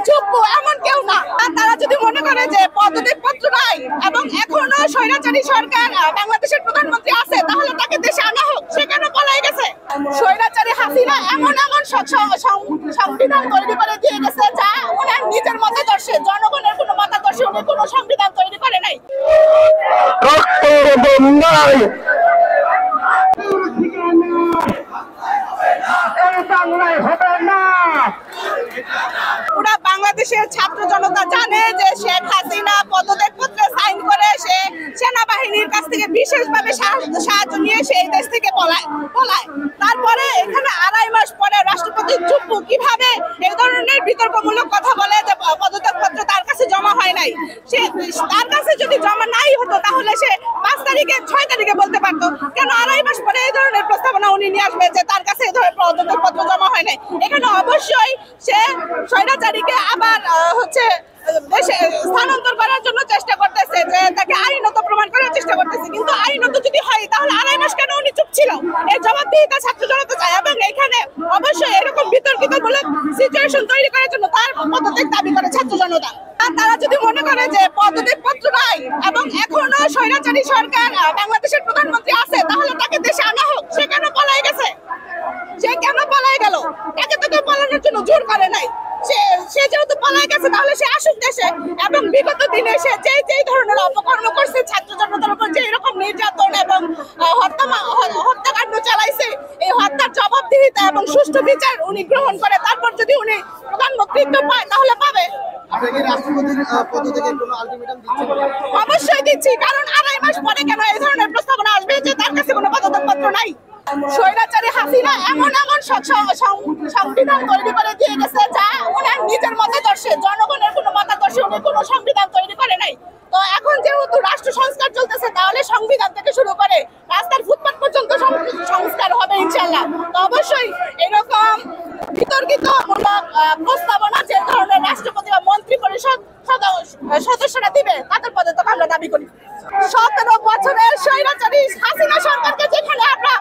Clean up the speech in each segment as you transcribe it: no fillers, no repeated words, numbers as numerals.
যোগ্য এমন কেউ না। তারা যদি মনে করে যে পদত্যাগপত্র নাই এবং এখনো স্বৈরাচারী সরকার বাংলাদেশের প্রধানমন্ত্রী আছে, তাহলে তাকে দেশে আনা হোক। সে কেন পলাই গেছে? স্বৈরাচারী হাসিনা এমন সংবিধান তৈরি করে দিয়ে গেছে যা ওনার নিজের মতাদর্শে, জনগণের কোনো মতাদর্শে উনি কোনো সংবিধান তৈরি করে নাই। পুরা বাংলাদেশের ছাত্র জনতা জানে যে শেখ হাসিনা পদত্যাগপত্রে সাইন করে সে সেনাবাহিনীর কাছ থেকে বিশেষভাবে সাহায্য নিয়ে সেই দেশ থেকে পলায়। তারপরে এখানে 2.5 মাস পরে রাষ্ট্রপতি চুপ্পু কিভাবে এই ধরনের বিতর্কমূলক কথা বলে যে পদত্যাগপত্র তার কাছে জমা হয় নাই। সে তার কাছে যদি জমা নাই হতো তাহলে সে 5 তারিখে 6 তারিখে বলতে পারতো। কেন 2.5 মাস পরে এই ধরনের প্রস্তাবনা উনি নিয়ে আসবে যে তার কাছে এই ধরনের পদত্যাগপত্র জমা হয় নাই? এখানে অবশ্যই সে স্বৈরাচারীকে আবার দেশে স্থানান্তর করার জন্য চেষ্টা করতেছে, যে তাকে আইনত প্রমাণ করার চেষ্টা করতেছে। কিন্তু আইনত যদি হয় তাহলে 2.5 মাস কেন উনি চুপ ছিল? এই জবাবদিহিতা ছাত্র জনতা চায় এবং এখানে অবশ্যই এরকম বিতর্কিতমূলক সিচুয়েশন তৈরি করার জন্য তার পদত্যাগ দাবি করে ছাত্র জনতা। তারা যদি মনে করে যে পদত্যাগপত্র নাই এবং এখনো স্বৈরাচারী সরকার বাংলাদেশের প্রধানমন্ত্রী আছে, তাহলে তাকে দেশে আনা হোক। সে কেন পলাই গেছে? সে কেন পলাই গেল? তাকে তো কেউ পালানোর জন্য জোর করে নাই। সে যেহেতু পলাই গেছে তাহলে সে আসুক দেশে। এবং বিগত দিনে সে যেই ধরনের অপকর্ম করছে ছাত্র জনতার উপর, যে এরকম নির্যাতন এবং হত্যাকাণ্ড চালাইছে, এই হত্যার জবাবদিহিতা এবং সুষ্ঠু বিচার উনি গ্রহণ করে তারপর যদি উনি প্রধানমন্ত্রীত্ব পায় তাহলে পাবে। অবশ্যই দিচ্ছি, কারণ 2.5 মাস পরে কেন এই ধরনের প্রস্তাবনা আসবে যে তার কাছে কোনো পদত্যাগপত্র নাই? স্বৈরাচারী হাসিনা এমন সংবিধান তৈরি করে দিয়ে গেছে যা ওনার নিজের মতাদর্শে, জনগণের কোনো মতাদর্শে উনি কোনো সংবিধান তৈরি করে নাই। তো এখন যেহেতু রাষ্ট্র সংস্কার চলতেছে, তাহলে সংবিধান থেকে শুরু করে রাস্তার ফুটপাত পর্যন্ত সংস্কার হবে ইনশাআল্লাহ। তো অবশ্যই এরকম বিতর্কিতমূলক প্রস্তাবনা যে ধরনের রাষ্ট্রপতি বা মন্ত্রী পরিষদ সদস্যরা দিবে তাদের পদত্যাগ আমরা দাবি করি। 17 বছরের স্বৈরাচারী হাসিনা সরকারকে যেখানে আমরা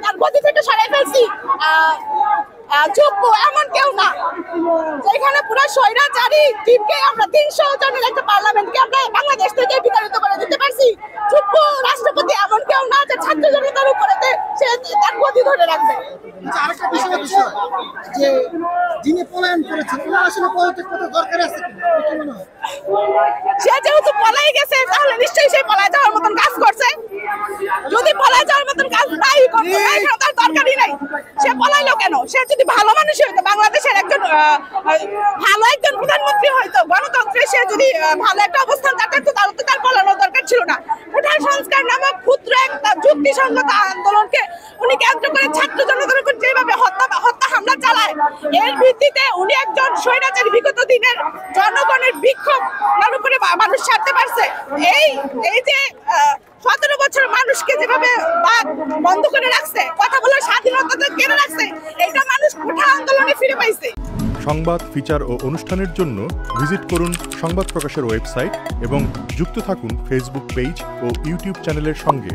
তার গদি থেকে সরাই ফেলছি, যোগ্য এমন কেউ না। যেখানে পুরো স্বৈরাচারী টিমকে আমরা 300 জনের একটা পার্লামেন্টকে আমরা বাংলাদেশ থেকে বিতাড়িত করে দিতে পারছি। যোগ্য রাষ্ট্রপতি এমন কেউ না যে ছাত্র জনতার উপরে সে তার গদি ধরে রাখবে। আরেকটা বিষয় যে যিনি পলায়ন করেছেন ওনার আসলে পদত্যাগপত্র দরকার আছে কি মনে হয়? সে যেহেতু পলাই গেছে তাহলে নিশ্চয়ই সে পলাই যাওয়ার মতন কাজ করছে। যদি পলাই যাওয়ার মতন কাজ নাই করতো তার দরকারই নাই। সে পলাইলো কেন? সে যদি ভালো মানুষ হইতো, বাংলাদেশের একজন ভালো একজন প্রধানমন্ত্রী হয়তো, গণতন্ত্রে সে যদি ভালো একটা অবস্থান থাকতো তাহলে তো তার পলানোর দরকার ছিল না। কোঠার সংস্কার নামক ক্ষুদ্র একটা যুক্তিসঙ্গত আন্দোলনকে উনি কেন্দ্র করে ছাত্র জনতার উপর যেভাবে হত্যা হামলা চালায়, এর ভিত্তিতে উনি একজন স্বৈরাচারী বিগত দিনের জনগণের বিক্ষোভ উপরে মানুষ ছাড়তে পারছে। এই যে 17 বছর মানুষকে যেভাবে বন্ধ করে রাখছে, কথা বলার স্বাধীনতা কেড়ে রাখছে, এটা মানুষ কোঠা আন্দোলনে ফিরে পাইছে। সংবাদ, ফিচার ও অনুষ্ঠানের জন্য ভিজিট করুন সংবাদ প্রকাশের ওয়েবসাইট এবং যুক্ত থাকুন ফেসবুক পেজ ও ইউটিউব চ্যানেলের সঙ্গে।